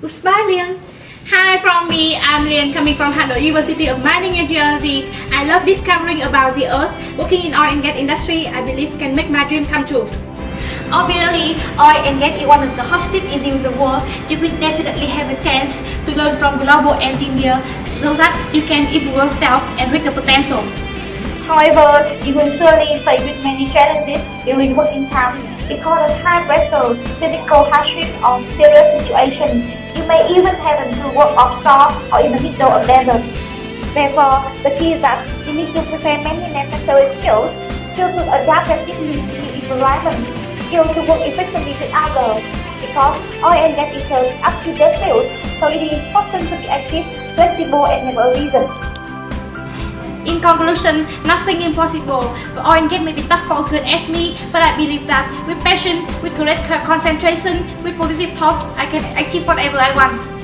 Who's smiling? Hi from me, I'm Lian coming from Hanoi University of Mining and Geology. I love discovering about the earth. Working in oil and gas industry, I believe can make my dream come true. Obviously, oil and gas is one of the hottest in the world. You will definitely have a chance to learn from global engineer so that you can improve yourself and reach the potential. However, you will surely face with many challenges during working time because of high pressure, physical hardship, or serious situations. You may even have to work offshore or in the middle of desert. Therefore, the key is that you need to prepare many necessary skills to adapt rapidly to the environment, skills to work effectively with others. Because oil and gas is an up-to-date field, so it is important to be active, flexible, and never reason. In conclusion, nothing impossible. Oil and gas may be tough for a girl as me, but I believe that with passion, with correct concentration, with positive thoughts, I can achieve whatever I want.